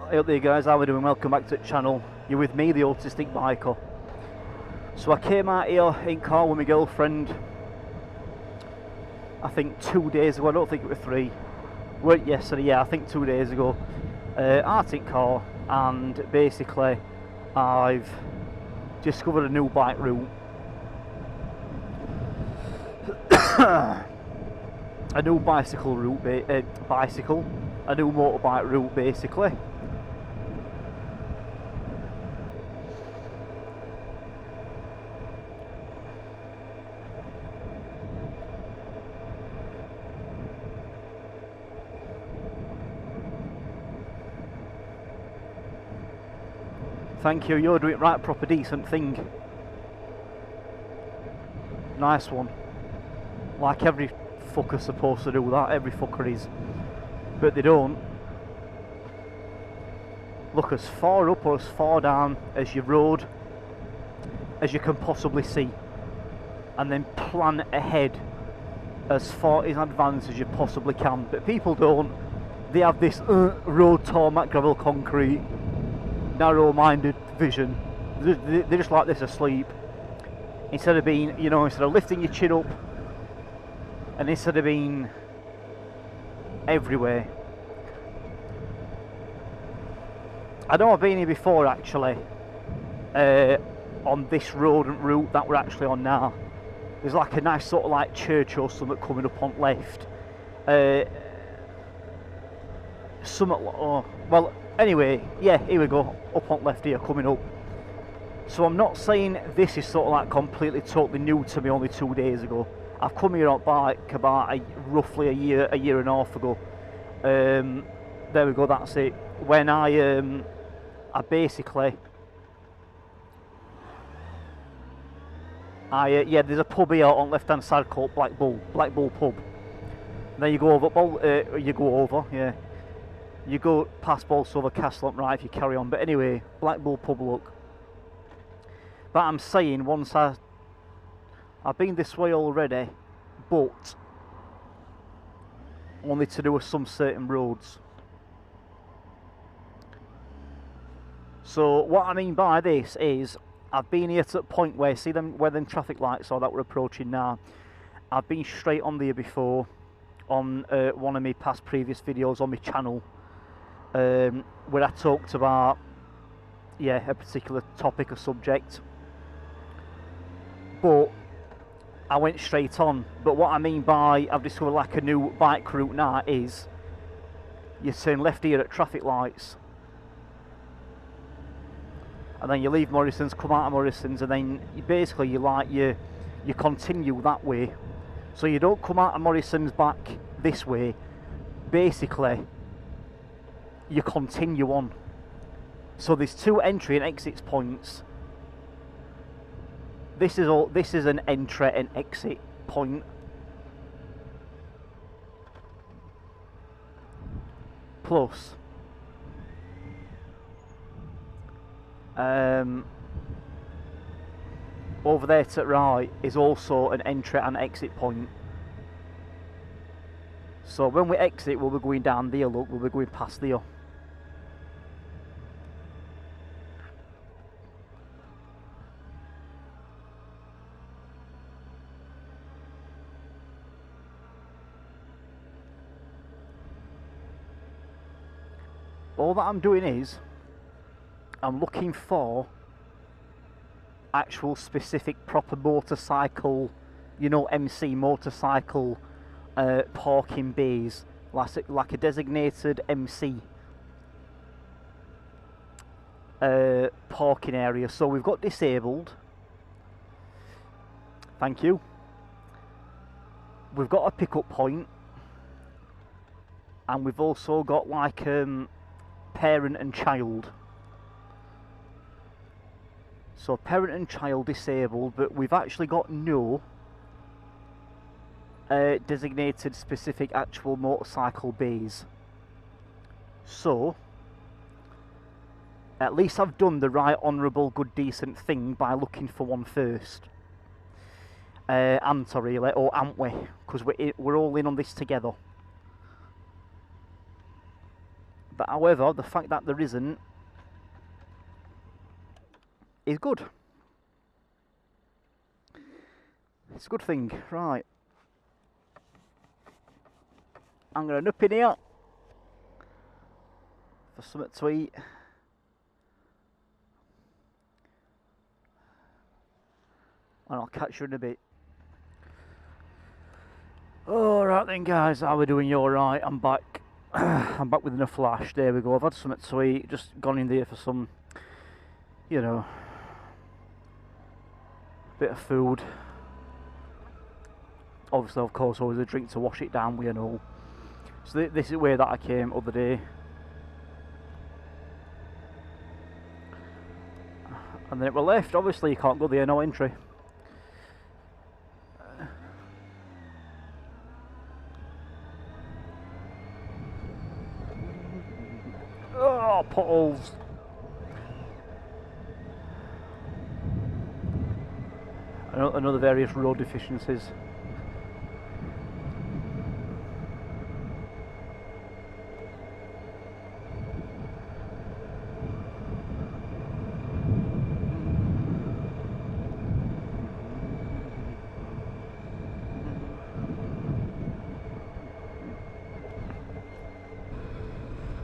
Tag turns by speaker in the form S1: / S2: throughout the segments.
S1: Hey up there guys, how are we doing? Welcome back to the channel. You're with me, the Autistic Biker. So I came out here in car with my girlfriend, I think 2 days ago, I don't think it was 3. Weren't yesterday, yeah, I think 2 days ago. Out in car, and basically I've discovered a new bike route. A new bicycle route, a new motorbike route basically. Thank you, you're doing right, proper decent thing. Nice one. Like every fucker's supposed to do that, every fucker is. But they don't. Look as far up or as far down as your road as you can possibly see. And then plan ahead as far in advance as you possibly can. But people don't. They have this road, tarmac, gravel, concrete, narrow-minded vision. They're just like this asleep. Instead of being, you know, instead of lifting your chin up, and instead of being everywhere. I know I've been here before actually, on this road and route that we're actually on now. There's like a nice sort of like church or something coming up on left. Well, anyway, yeah, here we go, up on left here, coming up. So I'm not saying this is sort of like completely, totally new to me only 2 days ago. I've come here on bike about roughly a year and a half ago. There we go, that's it. When I basically, yeah, there's a pub here on left hand side called Black Bull Pub. And then you go over, yeah. You go past Bolsover Castle up right if you carry on. But anyway, Black Bull Pub, look. But I'm saying once I've been this way already, but only to do with some certain roads. So what I mean by this is I've been here to the point where, see them where them traffic lights are that we're approaching now. I've been straight on there before on one of my past previous videos on my channel, where I talked about, yeah, a particular topic or subject. But I went straight on. But what I mean by I've discovered like a new bike route now is you turn left here at traffic lights, and then you leave Morrisons, come out of Morrisons, and then you continue that way. So you don't come out of Morrisons back this way. Basically, you continue on. So there's 2 entry and exit points. This is an entry and exit point. Plus, over there to the right is also an entry and exit point. So when we exit, we'll be going down there, look, we'll be going past there. All that I'm doing is I'm looking for actual specific proper motorcycle, you know, MC motorcycle parking bays, like a designated MC parking area. So we've got disabled, thank you. We've got a pickup point, and we've also got like parent and child. So parent and child disabled, but we've actually got no designated specific actual motorcycle bays. So at least I've done the right honourable good decent thing by looking for one first. Anta really, or aren't we? Because we're all in on this together. But however, the fact that there isn't is good. It's a good thing. Right. I'm going to nip in here for something to eat. And I'll catch you in a bit. Alright then guys, how are we doing? You alright? I'm back. I'm back within a flash. There we go. I've had something to eat. Just gone in there for some, you know, bit of food. Obviously, of course, always a drink to wash it down with and all. So this is where that I came other day. And then it were left. Obviously, you can't go there, no entry. Oh, potholes. Another various road deficiencies.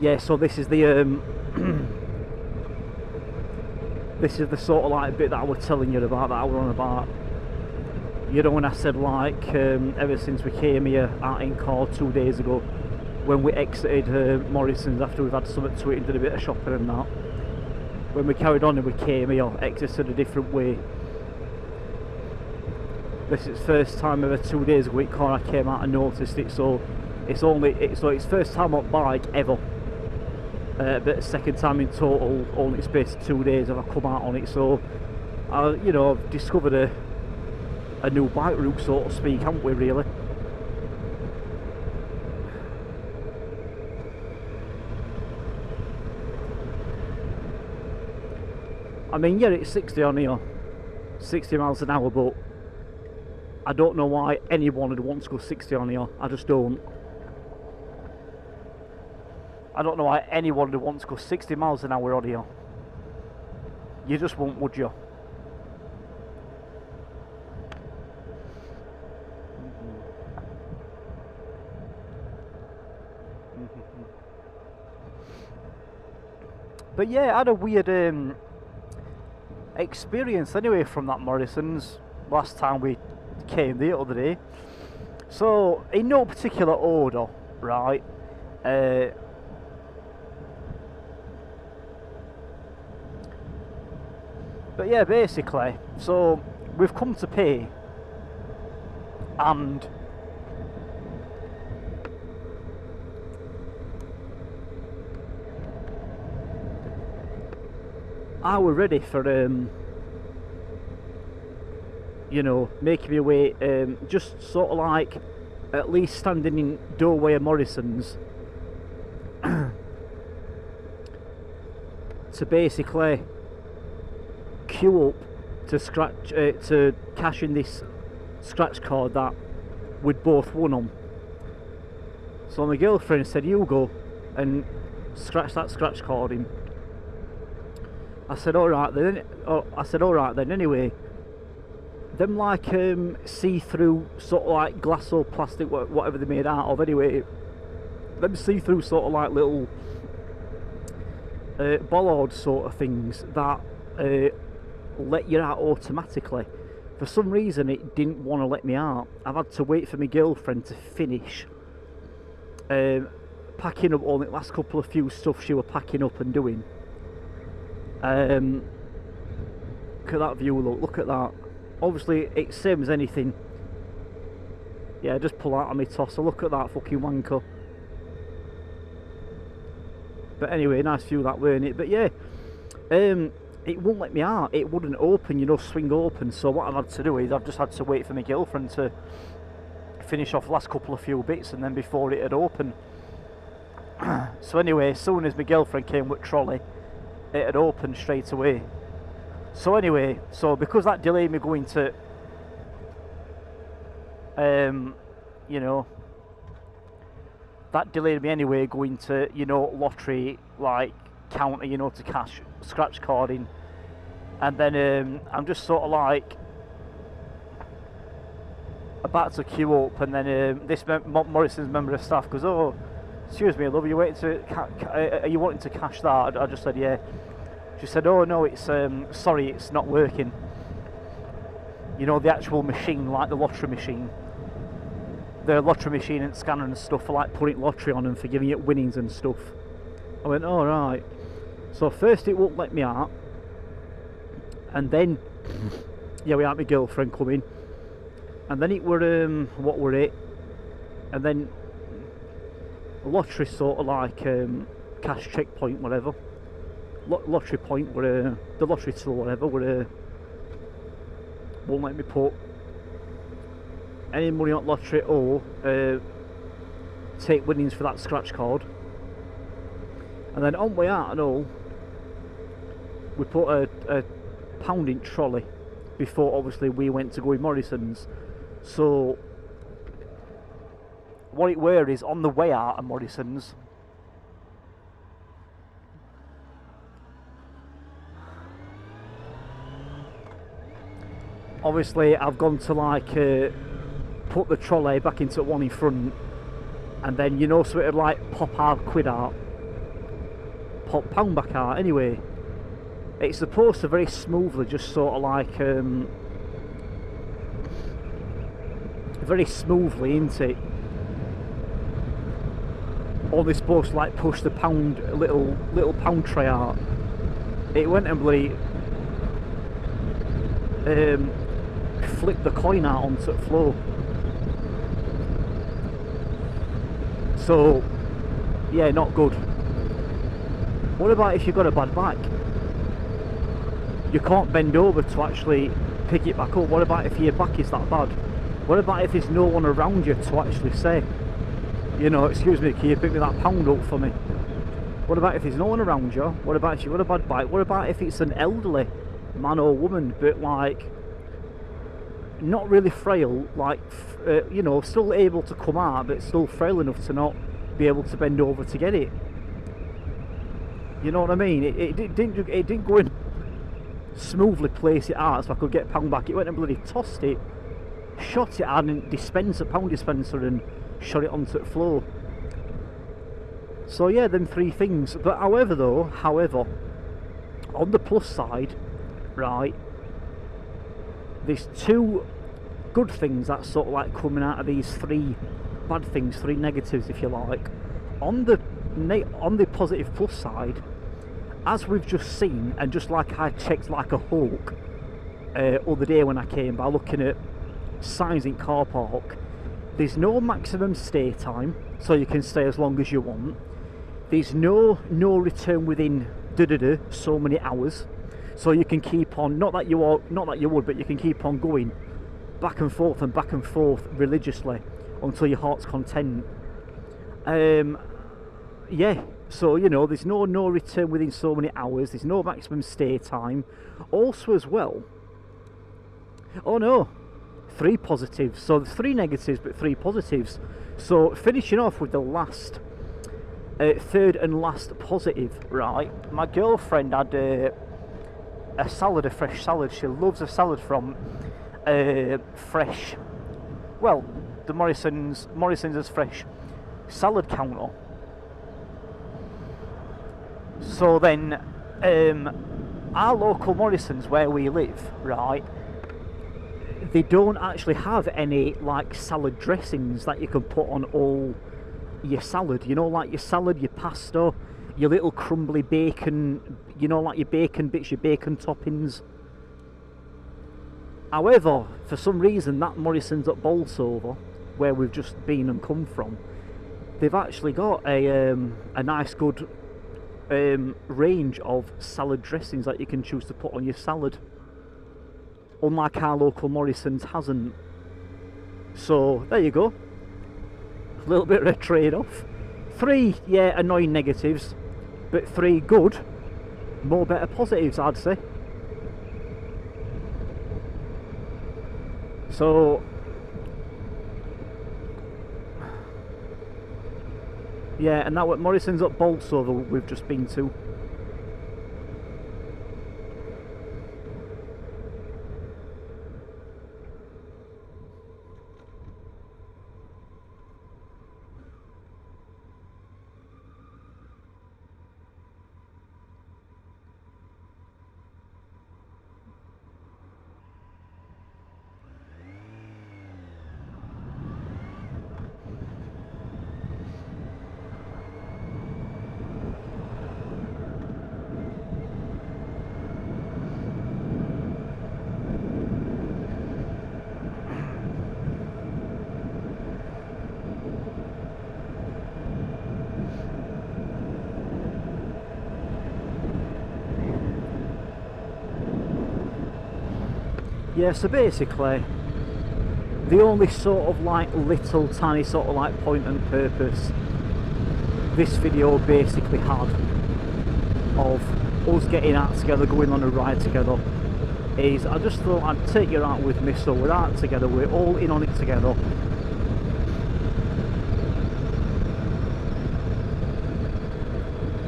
S1: Yeah, so this is the this is the sort of like bit that I was telling you about, that I was on about. You know, when I said like ever since we came here out in car 2 days ago, when we exited Morrisons after we've had something to eat and did a bit of shopping and that, when we carried on and we came here, exited a different way. This is the first time ever 2 days ago in car I came out and noticed it, so it's first time on bike ever. But second time in total, only space 2 days have I come out on it, so you know, I've discovered a new bike route, so to speak, haven't we, really? I mean, yeah, it's 60 on here, 60 miles an hour, but I don't know why anyone would want to go 60 on here. I just don't. I don't know why anyone would want to go 60 miles an hour on here. You just won't, would you? But yeah, I had a weird experience anyway from that Morrisons last time we came the other day. So, in no particular order, right? But yeah, basically, so we've come to pay, and I were ready for you know, making my way, just sort of like at least standing in doorway of Morrisons to basically queue up to to cash in this scratch card that we'd both won on. So my girlfriend said, "You go and scratch that scratch card in." I said, "Alright then." "Alright then." Anyway, them like see-through sort of like glass or plastic, whatever they're made out of. Anyway, them see-through sort of like little bollards sort of things that let you out automatically. For some reason it didn't want to let me out. I've had to wait for my girlfriend to finish packing up all the last couple of few stuff she were packing up and doing. Look at that view, look at that. Obviously it's same as anything. Yeah, just pull out of my tosser. Look at that fucking wanker. But anyway, nice view that, weren't it? But yeah, it wouldn't let me out. It wouldn't open, you know, swing open. So what I've had to do is I've just had to wait for my girlfriend to finish off the last couple of few bits, and then before it had opened. So anyway, as soon as my girlfriend came with trolley, it had opened straight away. So anyway, so because that delayed me going to you know, that delayed me anyway going to, you know, lottery like counter, you know, to cash scratch carding. And then I'm just sort of like about to queue up, and then this Morrisons member of staff goes, "Oh, excuse me, love, are you waiting to are you wanting to cash that?" I just said, "Yeah." She said, "Oh no, it's sorry, it's not working. You know, the actual machine, like the lottery machine. The lottery machine and scanner and stuff for like putting lottery on and for giving it winnings and stuff." I went, "All right." So first it won't let me out, and then yeah, we had my girlfriend come in, and then it were what were it? And then lottery sort of like cash checkpoint, whatever. Lottery point were the lottery till whatever were won't let me put any money on lottery or take winnings for that scratch card. And then on way out and all, we put a pounding trolley before obviously we went to go in Morrisons. So what it were is on the way out of Morrisons, obviously I've gone to like put the trolley back into one in front, and then, you know, so it'd like pop £1 out, pop pound back out. Anyway, it's supposed to very smoothly just sort of like very smoothly, isn't it? Only supposed to like push the pound little pound tray out. It went and bloody flipped the coin out onto the floor. So yeah, not good. What about if you've got a bad back? You can't bend over to actually pick it back up. What about if your back is that bad? What about if there's no one around you to actually say, you know, "Excuse me, can you pick me that pound up for me?" What about if there's no one around you? What about if you've got a bad back? What about if it's an elderly man or woman, but like not really frail, like you know, still able to come out, but still frail enough to not be able to bend over to get it? You know what I mean? It didn't go in smoothly, place it out so I could get pound back. It went and bloody tossed it, shot it out and dispenser, pound dispenser, and shot it onto the floor. So yeah, them three things. But however, on the plus side, right, there's two good things that's sort of like coming out of these three bad things, three negatives if you like. On the positive plus side, as we've just seen, and just like I checked like a hawk other day when I came by looking at signs in car park, there's no maximum stay time, so you can stay as long as you want. There's no return within so many hours, so you can keep on, not that you would, but you can keep on going back and forth religiously until your heart's content. Yeah, so you know, there's no return within so many hours, there's no maximum stay time. Also as well, oh no, 3 positives. So there's 3 negatives but 3 positives. So finishing off with the last third and last positive, right, my girlfriend had a fresh salad. She loves a salad from fresh, well, the Morrisons has fresh salad counter. So then our local Morrisons where we live, right, they don't actually have any like salad dressings that you can put on all your salad, you know, like your salad, your pasta, your little crumbly bacon, you know, like your bacon bits, your bacon toppings. However, for some reason, that Morrisons at Bolsover, where we've just been and come from, they've actually got a nice good range of salad dressings that you can choose to put on your salad, unlike our local Morrisons hasn't. So there you go, a little bit of a trade-off. 3, yeah, annoying negatives, but 3 good, more better positives, I'd say. So Yeah, and that was Morrisons at Bolsover we've just been to. Yeah, so basically, the only sort of like little tiny sort of like point and purpose this video basically had of us getting out together, going on a ride together, is I just thought I'd take you out with me, so we're out together, we're all in on it together.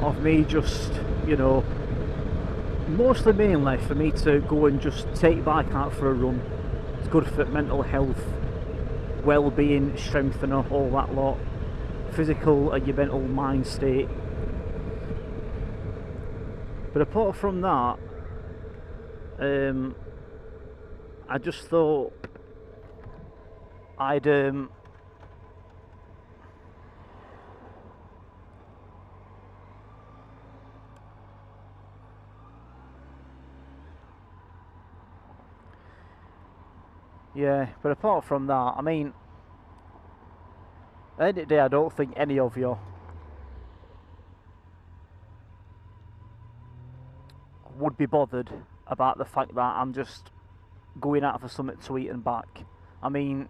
S1: Of me just, you know, mostly mainly for me to go and just take your bike out for a run. It's good for mental health, well-being, strengthener, all that lot, physical and your mental mind state. But apart from that, I just thought I'd yeah, but apart from that, I mean, at the end of the day, I don't think any of you would be bothered about the fact that I'm just going out for something to eat and back. I mean,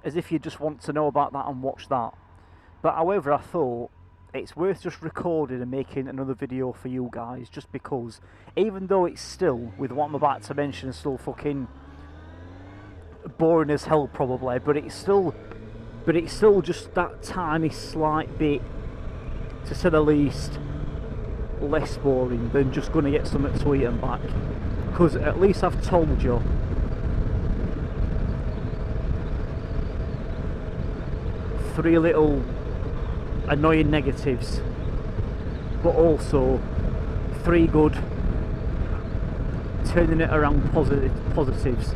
S1: as if you just want to know about that and watch that. But however, I thought it's worth just recording and making another video for you guys, just because, even though it's still, with what I'm about to mention, still fucking boring as hell probably, but it's still just that tiny slight bit, to say the least, less boring than just going to get something to eat and back. Because at least I've told you three little annoying negatives, but also three good turning it around positives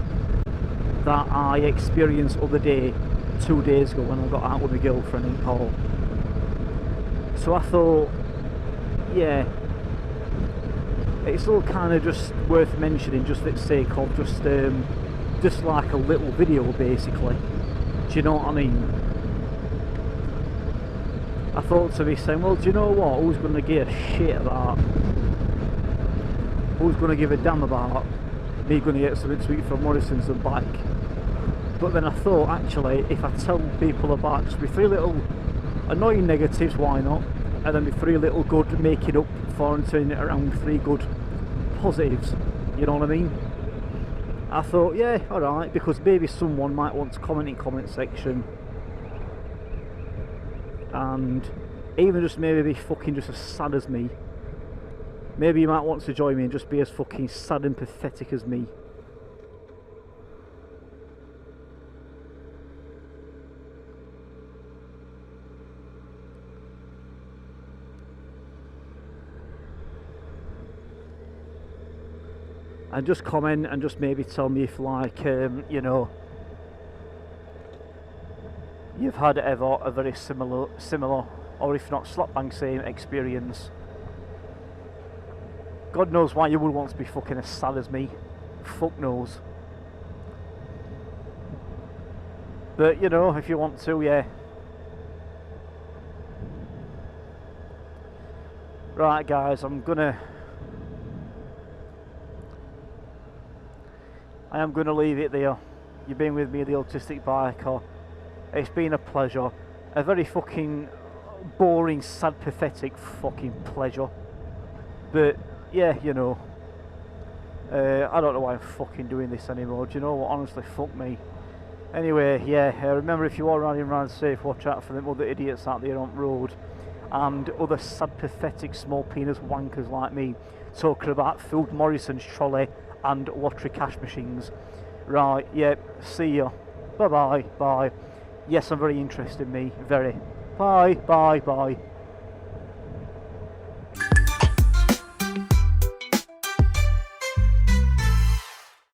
S1: that I experienced other day, 2 days ago, when I got out with my girlfriend in Paul. So I thought, yeah, it's all kind of just worth mentioning, just for the sake of just like a little video basically. Do you know what I mean? I thought to be saying, well, do you know what, who's going to give a shit about, who's going to give a damn about me going to get something to eat from Morrisons and back? But then I thought, actually, if I tell people about just my three little annoying negatives, why not? And then my three little good, making up for and turning it around, three good positives, you know what I mean? I thought, yeah, alright, because maybe someone might want to comment in comment section and even just maybe be fucking just as sad as me. Maybe you might want to join me and just be as fucking sad and pathetic as me. And just comment and just maybe tell me if, like, you know, you've had ever a very similar, or if not slap bang same experience. God knows why you would want to be fucking as sad as me. Fuck knows. But, you know, if you want to, yeah. Right, guys, I am gonna leave it there. You've been with me, the Autistic Biker. It's been a pleasure. A very fucking boring, sad, pathetic fucking pleasure. But, yeah, you know. I don't know why I'm fucking doing this anymore. Do you know what? Honestly, fuck me. Anyway, yeah, remember if you are riding around safe, watch out for them other idiots out there on road and other sad, pathetic, small penis wankers like me talking about filled Morrisons trolley and lottery cash machines. Right, yeah, see ya. Bye bye, bye. Yes, I'm very interested, me, very. Bye, bye, bye.